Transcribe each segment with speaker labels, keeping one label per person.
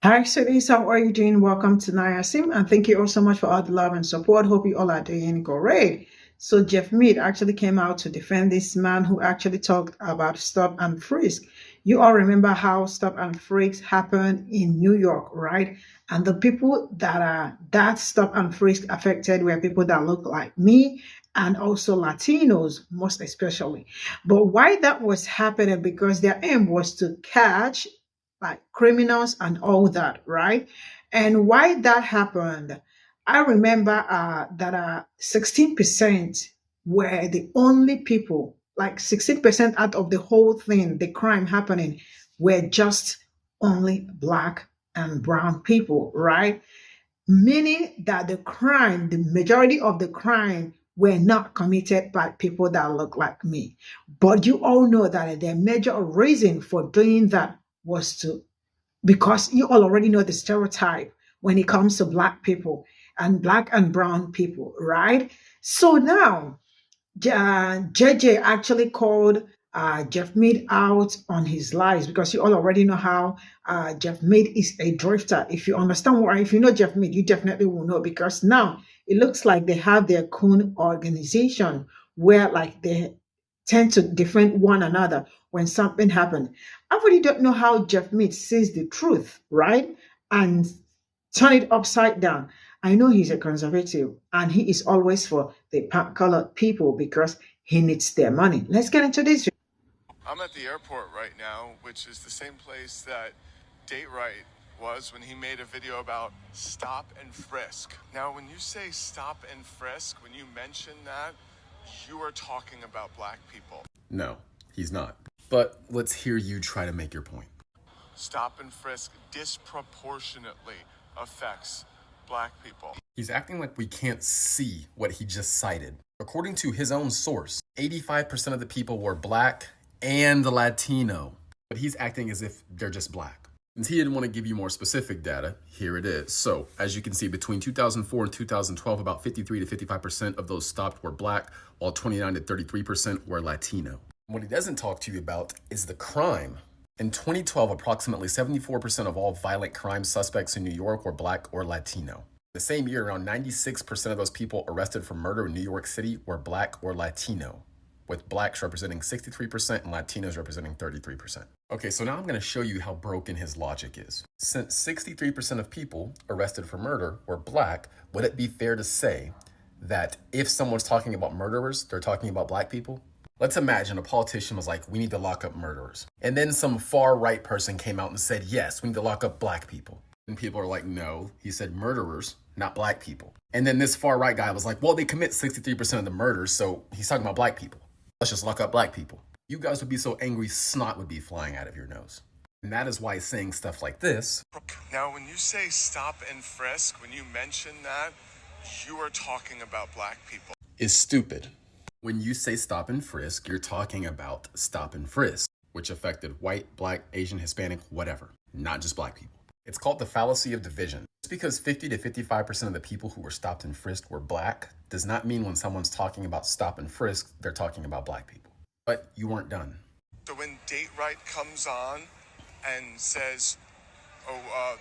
Speaker 1: Hi, cities. How are you doing? Welcome to Sim, and thank you all so much for all the love and support. Hope you all are doing great. So Jeff Mead actually came out to defend this man who actually talked about stop and frisk. You all remember how stop and frisk happened in New York, right? And the people that stop and frisk affected were people that look like me and also Latinos, most especially. But why that was happening? Because their aim was to catch like criminals and all that, right? And why that happened, I remember that 16% were the only people, like 16% out of the whole thing, the crime happening, were just only black and brown people, right? Meaning that the crime, the majority of the crime, were not committed by people that look like me. But you all know that the major reason for doing that was to because you all already know the stereotype when it comes to black people and black and brown people, right? So now JJ actually called Jeff Mead out on his lies because you all already know how Jeff Mead is a drifter. If you understand what, if you know Jeff Mead, you definitely will know because now it looks like they have their coon organization where like they tend to defend one another when something happened. I really don't know how Jeff Mead sees the truth, right? And turn it upside down. I know he's a conservative and he is always for the colored people because he needs their money. Let's get into this.
Speaker 2: I'm at the airport right now, which is the same place that Date Right was when he made a video about stop and frisk. Now, when you say stop and frisk, when you mention that, you are talking about black people.
Speaker 3: No, he's not. But let's hear you try to make your point.
Speaker 2: Stop and frisk disproportionately affects black people.
Speaker 3: He's acting like we can't see what he just cited. According to his own source, 85% of the people were black and Latino. But he's acting as if they're just black. Since he didn't want to give you more specific data, here it is. So, as you can see, between 2004 and 2012, about 53 to 55% of those stopped were black, while 29 to 33% were Latino. What he doesn't talk to you about is the crime. In 2012, approximately 74% of all violent crime suspects in New York were black or Latino. The same year, around 96% of those people arrested for murder in New York City were black or Latino, with blacks representing 63% and Latinos representing 33%. Okay, so now I'm going to show you how broken his logic is. Since 63% of people arrested for murder were black, would it be fair to say that if someone's talking about murderers, they're talking about black people? Let's imagine a politician was like, we need to lock up murderers. And then some far right person came out and said, yes, we need to lock up black people. And people are like, no, he said murderers, not black people. And then this far right guy was like, well, they commit 63% of the murders, so he's talking about black people. Let's just lock up black people. You guys would be so angry, snot would be flying out of your nose. And that is why saying stuff like this.
Speaker 2: Now, when you say stop and frisk, when you mention that, you are talking about black people.
Speaker 3: Is stupid. When you say stop and frisk, you're talking about stop and frisk, which affected white, black, Asian, Hispanic, whatever, not just black people. It's called the fallacy of division. Just because 50 to 55% of the people who were stopped and frisked were black does not mean when someone's talking about stop and frisk, they're talking about black people. But you weren't done.
Speaker 2: So when Date Right comes on and says,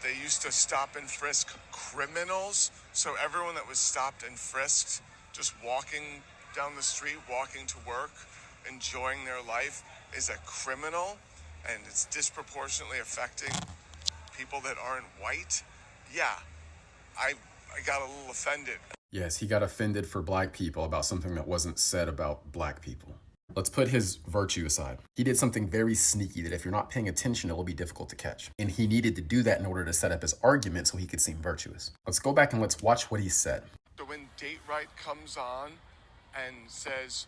Speaker 2: they used to stop and frisk criminals, so everyone that was stopped and frisked, just walking down the street, walking to work, enjoying their life, is a criminal, and it's disproportionately affecting people that aren't white. Yeah, I got a little offended.
Speaker 3: Yes, he got offended for black people about something that wasn't said about black people. Let's put his virtue aside. He did something very sneaky that if you're not paying attention, it'll be difficult to catch. And he needed to do that in order to set up his argument so he could seem virtuous. Let's go back and let's watch what he said.
Speaker 2: So when Date Right comes on and says,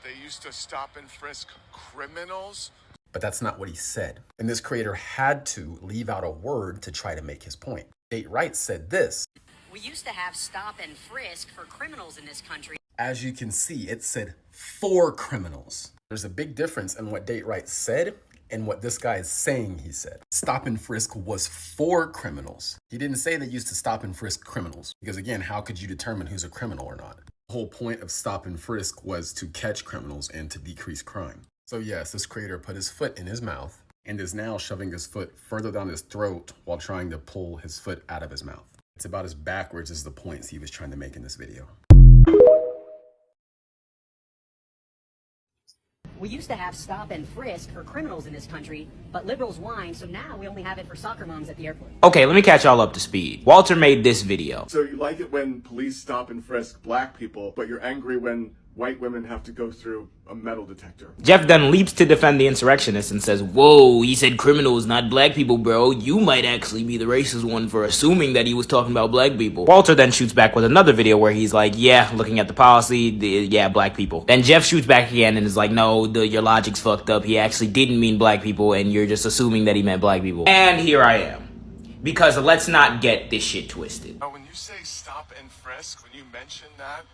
Speaker 2: they used to stop and frisk criminals.
Speaker 3: But that's not what he said. And this creator had to leave out a word to try to make his point. Date Right said this.
Speaker 4: We used to have stop and frisk for criminals in this country.
Speaker 3: As you can see, it said for criminals. There's a big difference in what Date Right said and what this guy is saying he said. Stop and frisk was for criminals. He didn't say they used to stop and frisk criminals. Because again, how could you determine who's a criminal or not? The whole point of stop and frisk was to catch criminals and to decrease crime. So yes, this creator put his foot in his mouth and is now shoving his foot further down his throat while trying to pull his foot out of his mouth. It's about as backwards as the points he was trying to make in this video.
Speaker 4: We used to have stop and frisk for criminals in this country, but liberals whined, so now we only have it for soccer moms at the airport.
Speaker 5: Okay, let me catch y'all up to speed. Walter made this video.
Speaker 2: So you like it when police stop and frisk black people, but you're angry when white women have to go through a metal detector.
Speaker 5: Jeff then leaps to defend the insurrectionists and says, whoa, he said criminals, not black people, bro. You might actually be the racist one for assuming that he was talking about black people. Walter then shoots back with another video where he's like, yeah, looking at the policy, yeah, black people. Then Jeff shoots back again and is like, no, your logic's fucked up. He actually didn't mean black people, and you're just assuming that he meant black people. And here I am. Because let's not get this shit twisted.
Speaker 2: Now, when you say stop and frisk, when you mention that,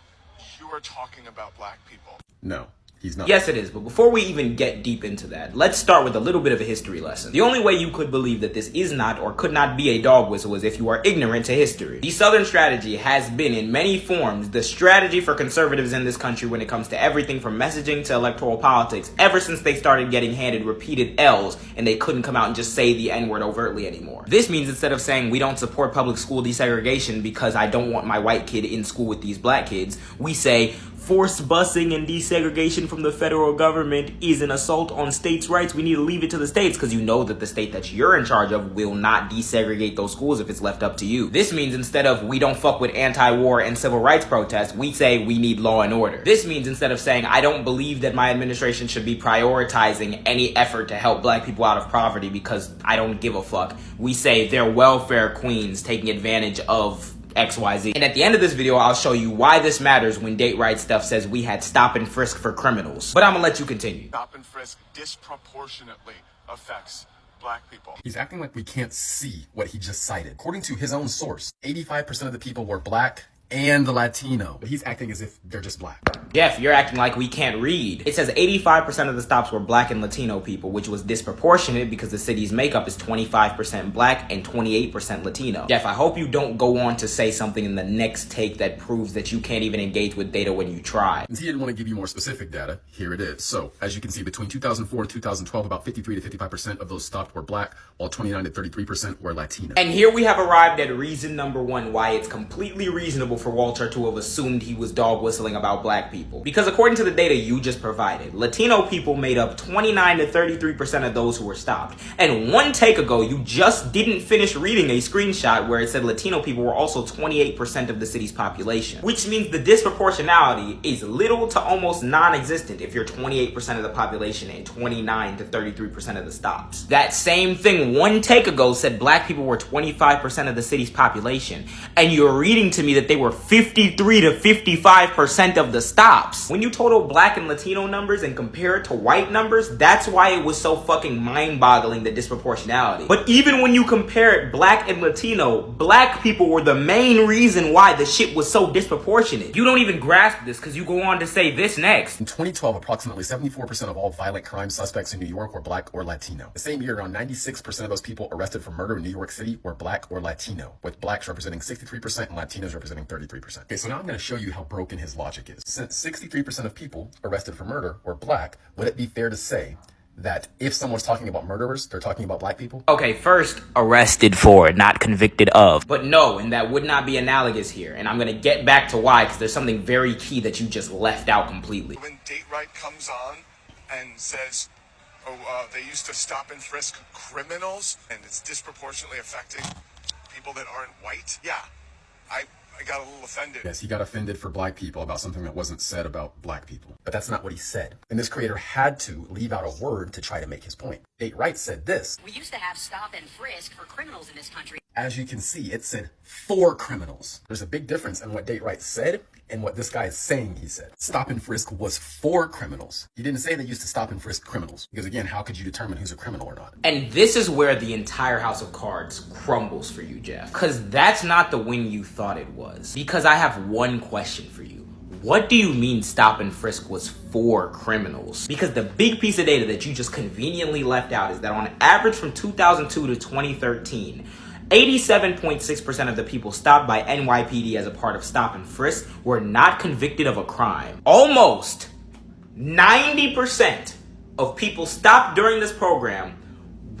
Speaker 2: you are talking about black people.
Speaker 3: No, he's not.
Speaker 5: Yes, it is. But before we even get deep into that, let's start with a little bit of a history lesson. The only way you could believe that this is not or could not be a dog whistle is if you are ignorant to history. The Southern strategy has been, in many forms, the strategy for conservatives in this country when it comes to everything from messaging to electoral politics, ever since they started getting handed repeated L's and they couldn't come out and just say the N-word overtly anymore. This means instead of saying we don't support public school desegregation because I don't want my white kid in school with these black kids, we say forced busing and desegregation from the federal government is an assault on states' rights. We need to leave it to the states because you know that the state that you're in charge of will not desegregate those schools if it's left up to you. This means instead of we don't fuck with anti-war and civil rights protests, we say we need law and order. This means instead of saying I don't believe that my administration should be prioritizing any effort to help black people out of poverty because I don't give a fuck, we say they're welfare queens taking advantage of XYZ. And at the end of this video, I'll show you why this matters when Date Right Stuff says we had stop and frisk for criminals. But I'm gonna let you continue.
Speaker 2: Stop and frisk disproportionately affects black people.
Speaker 3: He's acting like we can't see what he just cited. According to his own source, 85% of the people were black and Latino. But he's acting as if they're just black.
Speaker 5: Jeff, you're acting like we can't read. It says 85% of the stops were black and Latino people, which was disproportionate because the city's makeup is 25% black and 28% Latino. Jeff, I hope you don't go on to say something in the next take that proves that you can't even engage with data when you try.
Speaker 3: Since he didn't want to give you more specific data, here it is. So, as you can see, between 2004 and 2012, about 53 to 55% of those stopped were black, while 29 to 33% were Latino.
Speaker 5: And here we have arrived at reason number one why it's completely reasonable for Walter to have assumed he was dog whistling about black people. Because according to the data you just provided, Latino people made up 29 to 33% of those who were stopped. And one take ago, you just didn't finish reading a screenshot where it said Latino people were also 28% of the city's population. Which means the disproportionality is little to almost non-existent if you're 28% of the population and 29 to 33% of the stops. That same thing one take ago said black people were 25% of the city's population. And you're reading to me that they were 53 to 55% of the stops. When you total black and Latino numbers and compare it to white numbers, that's why it was so fucking mind-boggling, the disproportionality. But even when you compare it black and Latino, black people were the main reason why the shit was so disproportionate. You don't even grasp this because you go on to say this next.
Speaker 3: In 2012, approximately 74% of all violent crime suspects in New York were black or Latino. The same year, around 96% of those people arrested for murder in New York City were black or Latino, with blacks representing 63% and Latinos representing 33%. Okay, so now I'm going to show you how broken his logic is. Since 63% of people arrested for murder were black, would it be fair to say that if someone's talking about murderers, they're talking about black people?
Speaker 5: Okay, first, arrested for, not convicted of. But no, and that would not be analogous here. And I'm going to get back to why, because there's something very key that you just left out completely.
Speaker 2: When Date Right comes on and says, they used to stop and frisk criminals, and it's disproportionately affecting people that aren't white, yeah, I got a little offended.
Speaker 3: Yes, he got offended for black people about something that wasn't said about black people. But that's not what he said. And this creator had to leave out a word to try to make his point. Date Right said this.
Speaker 4: We used to have stop and frisk for criminals in this country.
Speaker 3: As you can see, it said for criminals. There's a big difference in what Date Right said and what this guy is saying he said. Stop and frisk was for criminals. He didn't say they used to stop and frisk criminals. Because again, how could you determine who's a criminal or not?
Speaker 5: And this is where the entire house of cards crumbles for you, Jeff. Because that's not the win you thought it was. Because I have one question for you. What do you mean stop and frisk was for criminals? Because the big piece of data that you just conveniently left out is that on average from 2002 to 2013, 87.6% of the people stopped by NYPD as a part of stop and frisk were not convicted of a crime. Almost 90% of people stopped during this program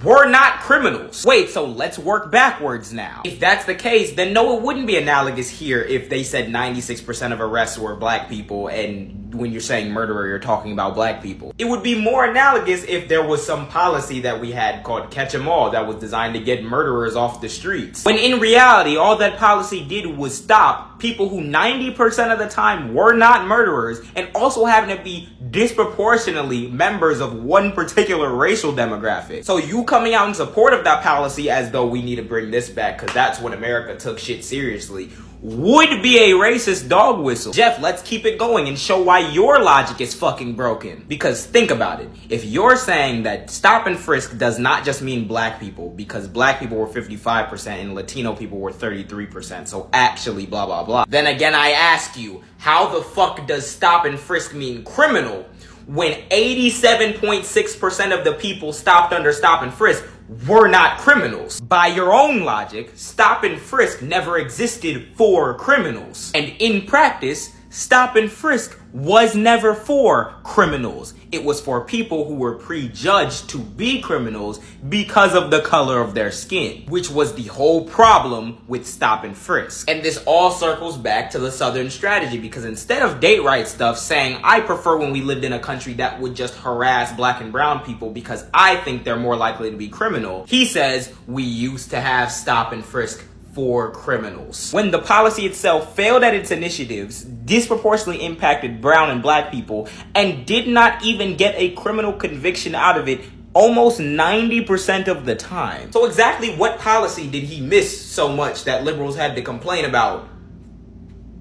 Speaker 5: were not criminals. Wait, so let's work backwards now. If that's the case, then no, it wouldn't be analogous here if they said 96% of arrests were black people, and when you're saying murderer, you're talking about black people. It would be more analogous if there was some policy that we had called Catch 'em All that was designed to get murderers off the streets. When in reality, all that policy did was stop people who 90% of the time were not murderers and also happen to be disproportionately members of one particular racial demographic. So you coming out in support of that policy as though we need to bring this back because that's when America took shit seriously would be a racist dog whistle. Jeff, let's keep it going and show why your logic is fucking broken. Because think about it. If you're saying that stop and frisk does not just mean black people, because black people were 55% and Latino people were 33%, so actually blah blah blah. Then again, I ask you, how the fuck does stop and frisk mean criminal when 87.6% of the people stopped under stop and frisk were not criminals? By your own logic, stop and frisk never existed for criminals. And in practice, stop and frisk was never for criminals. It was for people who were prejudged to be criminals because of the color of their skin, which was the whole problem with stop and frisk. And this all circles back to the Southern strategy, because instead of date right stuff saying, I prefer when we lived in a country that would just harass black and brown people because I think they're more likely to be criminal, he says we used to have stop and frisk for criminals. When the policy itself failed at its initiatives, disproportionately impacted brown and black people, and did not even get a criminal conviction out of it almost 90% of the time. So exactly what policy did he miss so much that liberals had to complain about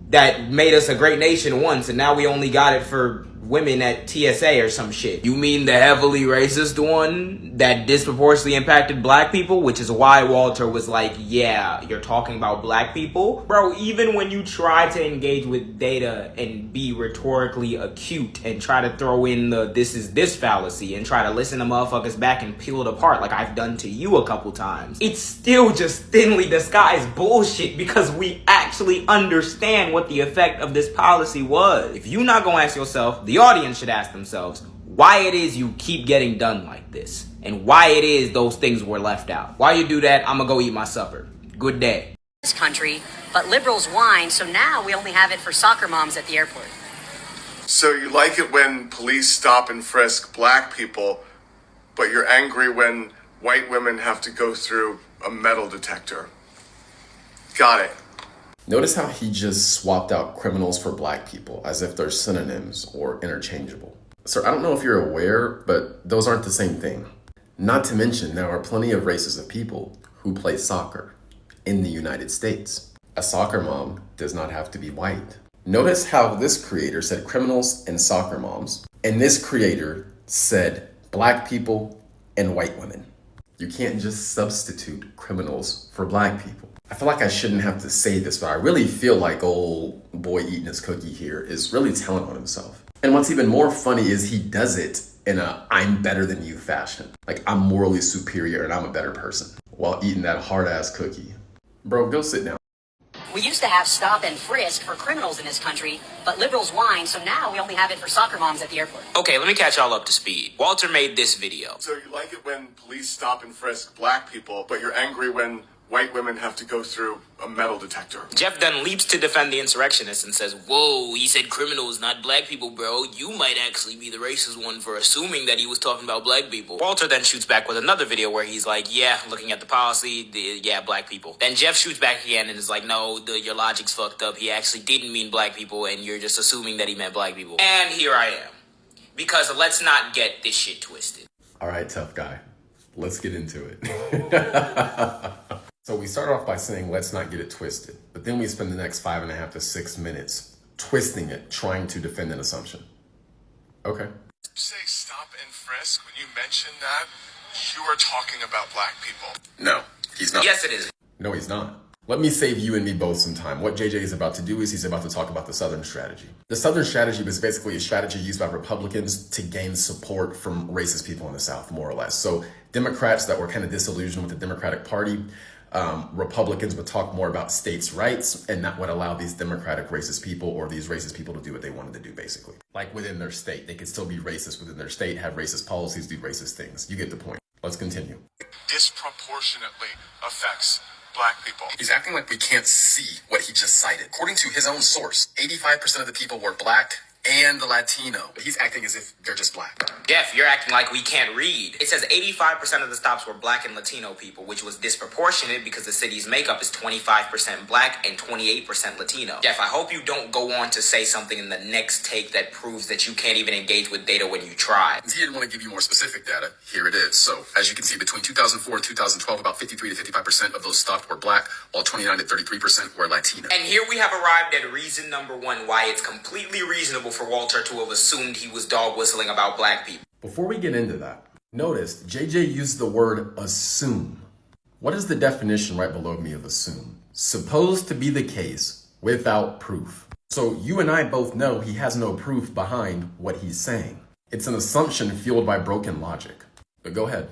Speaker 5: that made us a great nation once and now we only got it for women at TSA or some shit? You mean the heavily racist one that disproportionately impacted black people, which is why Walter was like, yeah, you're talking about black people? Bro, even when you try to engage with data and be rhetorically acute and try to throw in the this is this fallacy and try to listen to motherfuckers back and peel it apart like I've done to you a couple times, it's still just thinly disguised bullshit because we actually understand what the effect of this policy was. If you're not gonna ask yourself, the audience should ask themselves why it is you keep getting done like this and why it is those things were left out. While you do that, I'm gonna go eat my supper. Good day.
Speaker 4: This country, but liberals whine, so now we only have it for soccer moms at the airport.
Speaker 2: So you like it when police stop and frisk black people, but you're angry when white women have to go through a metal detector. Got it.
Speaker 3: Notice how he just swapped out criminals for black people as if they're synonyms or interchangeable. Sir, I don't know if you're aware, but those aren't the same thing. Not to mention, there are plenty of races of people who play soccer in the United States. A soccer mom does not have to be white. Notice how this creator said criminals and soccer moms, and this creator said black people and white women. You can't just substitute criminals for black people. I feel like I shouldn't have to say this, but I really feel like old boy eating his cookie here is really telling on himself. And what's even more funny is he does it in a I'm better than you fashion. Like I'm morally superior and I'm a better person while eating that hard ass cookie. Bro, go sit down.
Speaker 4: We used to have stop and frisk for criminals in this country, but liberals whine, so now we only have it for soccer moms at the airport.
Speaker 5: Okay, let me catch y'all up to speed. Walter made this video.
Speaker 2: So you like it when police stop and frisk black people, but you're angry when white women have to go through a metal detector.
Speaker 5: Jeff then leaps to defend the insurrectionists and says, whoa, he said criminals, not black people, bro. You might actually be the racist one for assuming that he was talking about black people. Walter then shoots back with another video where he's like, yeah, looking at the policy, yeah, black people. Then Jeff shoots back again and is like, no, your logic's fucked up. He actually didn't mean black people and you're just assuming that he meant black people. And here I am. Because let's not get this shit twisted.
Speaker 3: All right, tough guy. Let's get into it. So we start off by saying, let's not get it twisted. But then we spend the next 5.5 to 6 minutes twisting it, trying to defend an assumption. Okay.
Speaker 2: Say stop and frisk. When you mention that, you are talking about black people.
Speaker 3: No, he's not.
Speaker 5: Yes, it is.
Speaker 3: No, he's not. Let me save you and me both some time. What JJ is about to do is he's about to talk about the Southern strategy. The Southern strategy was basically a strategy used by Republicans to gain support from racist people in the South, more or less. So Democrats that were kind of disillusioned with the Democratic Party, Republicans would talk more about states' rights, and that would allow these Democratic racist people or these racist people to do what they wanted to do, basically. Like within their state, they could still be racist within their state, have racist policies, do racist things. You get the point. Let's continue.
Speaker 2: Disproportionately affects black people.
Speaker 3: He's acting like we can't see what he just cited. According to his own source, 85% of the people were black and the Latino. But he's acting as if they're just black.
Speaker 5: Jeff, you're acting like we can't read. It says 85% of the stops were black and Latino people, which was disproportionate because the city's makeup is 25% black and 28% Latino. Jeff, I hope you don't go on to say something in the next take that proves that you can't even engage with data when you try.
Speaker 3: He didn't want to give you more specific data. Here it is. So, as you can see, between 2004 and 2012, about 53 to 55% of those stopped were black, while 29 to 33% were Latino.
Speaker 5: And here we have arrived at reason number one why it's completely reasonable for Walter to have assumed he was dog whistling about black people.
Speaker 3: Before we get into that, notice JJ used the word assume. What is the definition right below me of assume? Supposed to be the case without proof. So you and I both know he has no proof behind what he's saying. It's an assumption fueled by broken logic. But go ahead.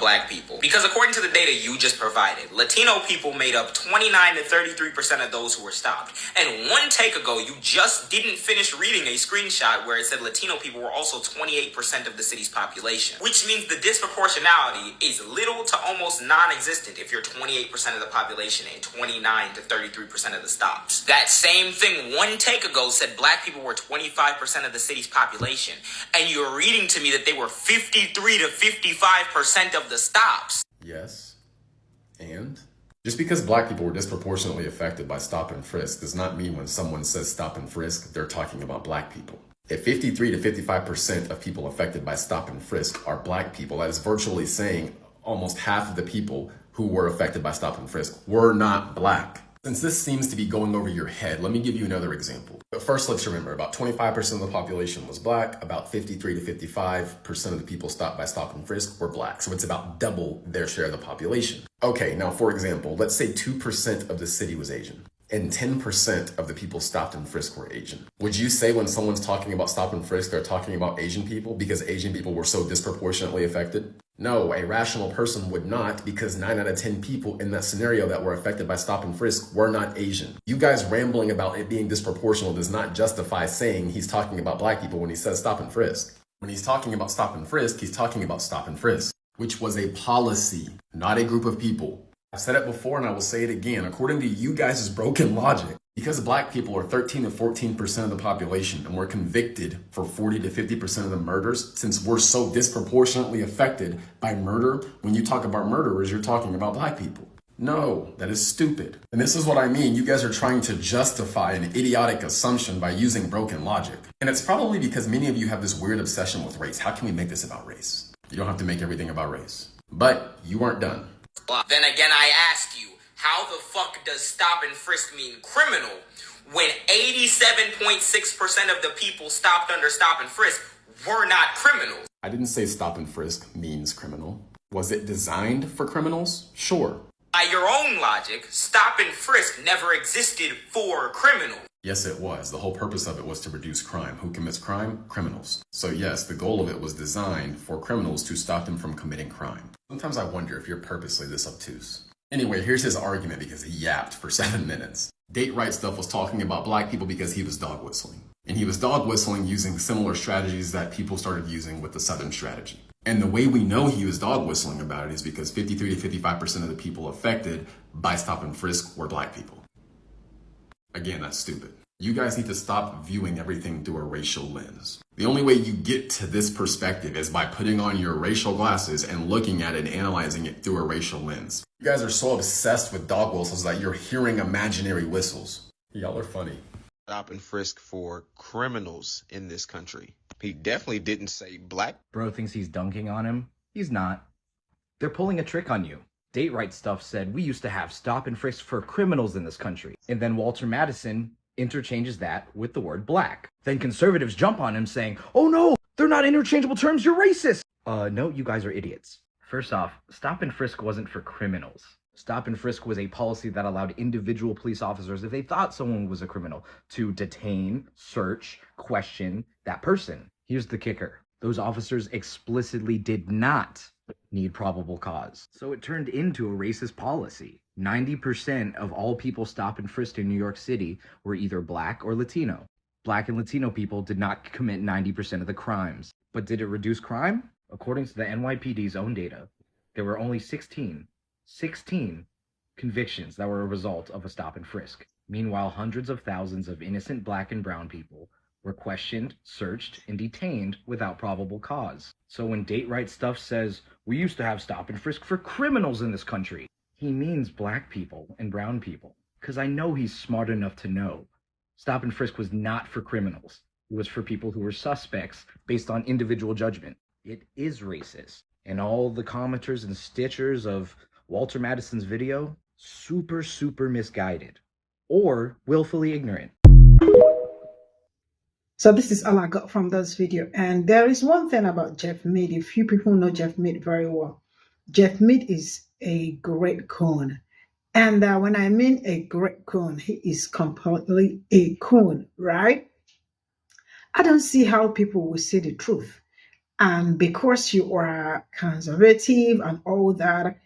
Speaker 5: Black people. Because according to the data you just provided, Latino people made up 29 to 33% of those who were stopped. And one take ago, you just didn't finish reading a screenshot where it said Latino people were also 28% of the city's population. Which means the disproportionality is little to almost non-existent if you're 28% of the population and 29 to 33% of the stops. That same thing one take ago said black people were 25% of the city's population. And you're reading to me that they were 53 to 55% of the stops.
Speaker 3: Yes. And? Just because black people were disproportionately affected by stop and frisk does not mean when someone says stop and frisk, they're talking about black people. If 53 to 55% of people affected by stop and frisk are black people, that is virtually saying almost half of the people who were affected by stop and frisk were not black. Since this seems to be going over your head, let me give you another example. But first, let's remember, about 25% of the population was black, about 53 to 55% of the people stopped by stop and frisk were black. So it's about double their share of the population. Okay, now for example, let's say 2% of the city was Asian and 10% of the people stopped and frisked were Asian. Would you say when someone's talking about stop and frisk, they're talking about Asian people because Asian people were so disproportionately affected? No, a rational person would not, because 9 out of 10 people in that scenario that were affected by stop and frisk were not Asian. You guys rambling about it being disproportional does not justify saying he's talking about black people when he says stop and frisk. When he's talking about stop and frisk, he's talking about stop and frisk, which was a policy, not a group of people. I've said it before and I will say it again. According to you guys' broken logic, because black people are 13 to 14% of the population and we're convicted for 40 to 50% of the murders, since we're so disproportionately affected by murder, when you talk about murderers, you're talking about black people. No, that is stupid. And this is what I mean. You guys are trying to justify an idiotic assumption by using broken logic. And it's probably because many of you have this weird obsession with race. How can we make this about race? You don't have to make everything about race. But you aren't done.
Speaker 5: Then again, I ask you, how the fuck does stop and frisk mean criminal when 87.6% of the people stopped under stop and frisk were not criminals?
Speaker 3: I didn't say stop and frisk means criminal. Was it designed for criminals? Sure.
Speaker 5: By your own logic, stop and frisk never existed for criminals.
Speaker 3: Yes, it was. The whole purpose of it was to reduce crime. Who commits crime? Criminals. So yes, the goal of it was designed for criminals to stop them from committing crime. Sometimes I wonder if you're purposely this obtuse. Anyway, here's his argument because he yapped for 7 minutes. Date Right Stuff was talking about black people because he was dog whistling. And he was dog whistling using similar strategies that people started using with the Southern strategy. And the way we know he was dog whistling about it is because 53 to 55% of the people affected by stop and frisk were black people. Again, that's stupid. You guys need to stop viewing everything through a racial lens. The only way you get to this perspective is by putting on your racial glasses and looking at it and analyzing it through a racial lens. You guys are so obsessed with dog whistles that you're hearing imaginary whistles. Y'all are funny.
Speaker 6: Stop and frisk for criminals in this country. He definitely didn't say black.
Speaker 7: Bro thinks he's dunking on him. He's not. They're pulling a trick on you. Date Right Stuff said we used to have stop and frisk for criminals in this country. And then Walter Madison interchanges that with the word black. Then conservatives jump on him saying, oh no, they're not interchangeable terms, you're racist. No, you guys are idiots. First off, stop and frisk wasn't for criminals. Stop and frisk was a policy that allowed individual police officers, if they thought someone was a criminal, to detain, search, question that person. Here's the kicker. Those officers explicitly did not need probable cause. So it turned into a racist policy. 90% of all people stopped and frisked in New York City were either black or Latino. Black and Latino people did not commit 90% of the crimes. But did it reduce crime? According to the NYPD's own data, There were only 16 convictions that were a result of a stop and frisk. Meanwhile, hundreds of thousands of innocent black and brown people were questioned, searched, and detained without probable cause. So when Date Right Stuff says, we used to have stop and frisk for criminals in this country, he means black people and brown people. Because I know he's smart enough to know stop and frisk was not for criminals. It was for people who were suspects based on individual judgment. It is racist. And all the commenters and stitchers of Walter Madison's video, super misguided or willfully ignorant.
Speaker 1: So this is all I got from this video. And there is one thing about Jeff Mead. If few people know Jeff Mead very well, Jeff Mead is a great coon. And when I mean a great coon, he is completely a coon, right? I don't see how people will say the truth. And because you are conservative and all that,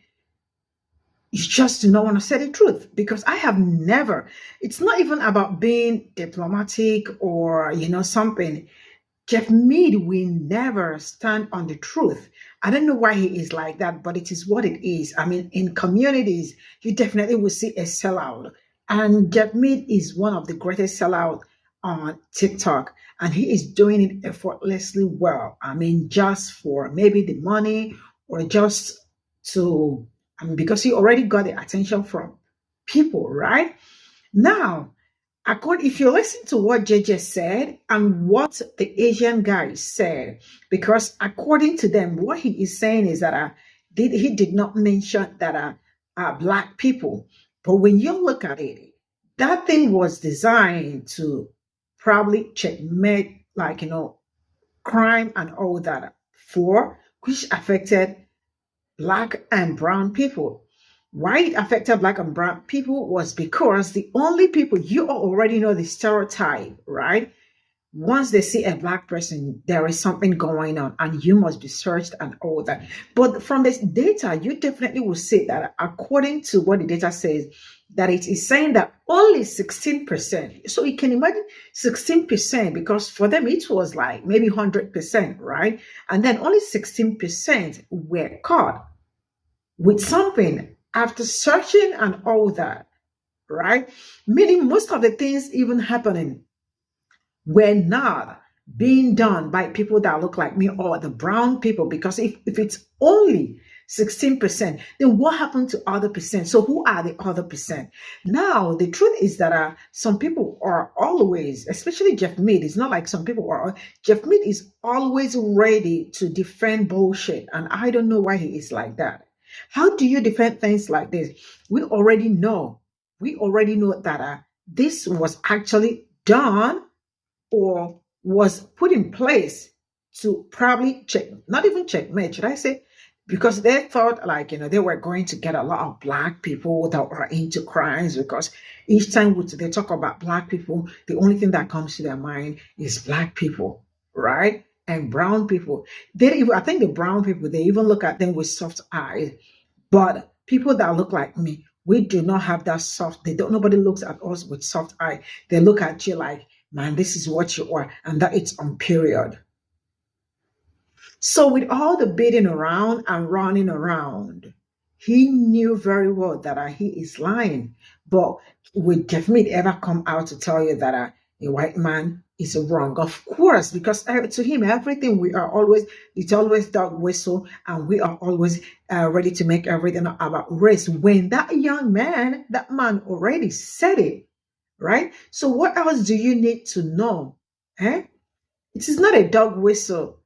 Speaker 1: you just do not want to say the truth. Because I have never, it's not even about being diplomatic or, something. Jeff Mead will never stand on the truth. I don't know why he is like that, but it is what it is. I mean, in communities, you definitely will see a sellout. And Jeff Mead is one of the greatest sellouts on TikTok. And he is doing it effortlessly well. I mean, just for maybe the money or just to, because he already got the attention from people, right? Now, if you listen to what JJ said and what the Asian guy said, because according to them, what he is saying is that he did not mention that black people. But when you look at it, that thing was designed to probably checkmate, crime and all that, which affected black and brown people. Why it affected black and brown people was because the only people, you already know the stereotype, right? Once they see a black person, there is something going on and you must be searched and all that. But from this data, you definitely will see that according to what the data says, that it is saying that only 16%. So you can imagine 16%, because for them it was like maybe 100%, right? And then only 16% were caught with something after searching and all that, right? Meaning most of the things even happening were not being done by people that look like me or the brown people, because if it's only 16%, then what happened to other percent? So who are the other percent? Now, the truth is that some people are always, especially Jeff Mead, it's not like some people are, Jeff Mead is always ready to defend bullshit. And I don't know why he is like that. How do you defend things like this? We already know that this was actually done or was put in place to probably not even checkmate, should I say? Because they thought they were going to get a lot of black people that are into crimes, because each time they talk about black people, the only thing that comes to their mind is black people, right? And brown people. I think the brown people, they even look at them with soft eyes. But people that look like me, we do not have that soft. Nobody looks at us with soft eye. They look at you like, man, this is what you are, and that it's on period. So with all the beating around and running around, he knew very well that he is lying. But would Jeff Mead ever come out to tell you that a white man is wrong? Of course, because to him, everything it's always dog whistle, and we are always ready to make everything about race. When that man already said it, right? So what else do you need to know? It is not a dog whistle.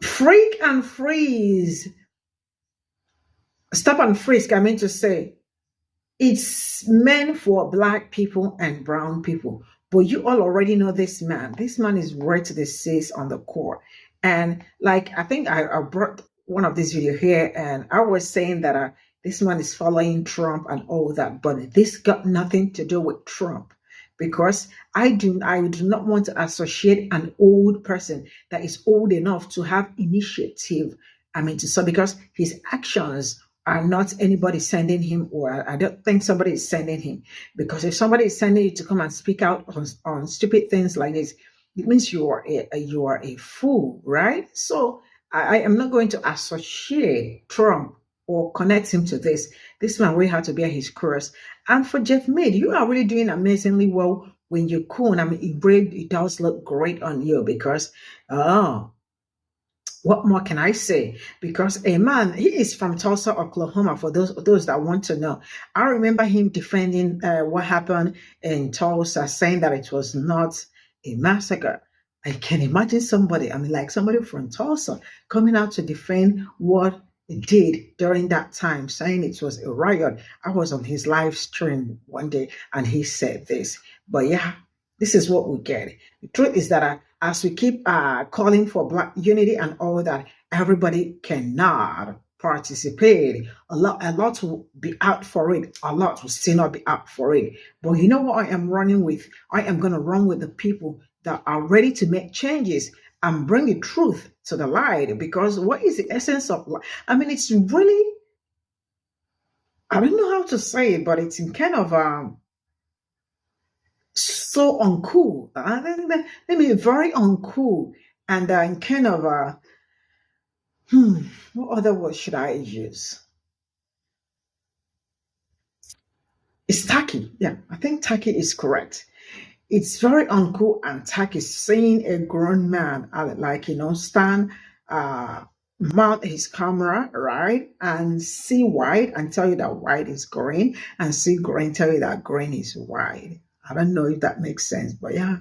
Speaker 1: Freak and freeze. Stop and frisk, I mean to say. It's meant for black people and brown people. But you all already know this man. This man is right to the seas on the core. And I think I brought one of these videos here, and I was saying that this man is following Trump and all that. But this got nothing to do with Trump. Because I do not want to associate an old person that is old enough to have initiative. Because his actions are not anybody sending him, or I don't think somebody is sending him. Because if somebody is sending you to come and speak out on stupid things like this, it means you are a fool, right? So I am not going to associate Trump or connect him to this. This man really had to bear his curse. And for Jeff Mead, you are really doing amazingly well when you're cool. I mean, it does look great on you because, oh, what more can I say? Because a man, he is from Tulsa, Oklahoma. For those that want to know, I remember him defending what happened in Tulsa, saying that it was not a massacre. I can imagine somebody, I mean, like somebody from Tulsa coming out to defend what it did during that time, saying it was a riot. I was on his live stream one day and he said this. But yeah, this is what we get. The truth is that as we keep calling for Black unity and all that, everybody cannot participate. A lot will be out for it. A lot will still not be out for it. But you know what I am running with? I am going to run with the people that are ready to make changes and bring the truth to the light. Because what is the essence of life? I mean, it's really, I don't know how to say it, but it's in kind of so uncool. I mean, very uncool and kind of what other word should I use? It's tacky. Yeah, I think tacky is correct. It's very uncool and tacky seeing a grown man like stand mount his camera, right, and see white and tell you that white is green, and see green tell you that green is white. I don't know if that makes sense, but yeah,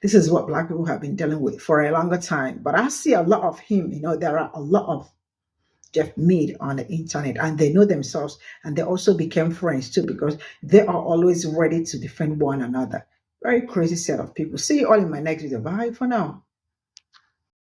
Speaker 1: this is what Black people have been dealing with for a longer time. But I see a lot of him. There are a lot of Jeff Mead on the internet, and they know themselves, and they also became friends too because they are always ready to defend one another. Very crazy set of people. See you all in my next video. Bye for now.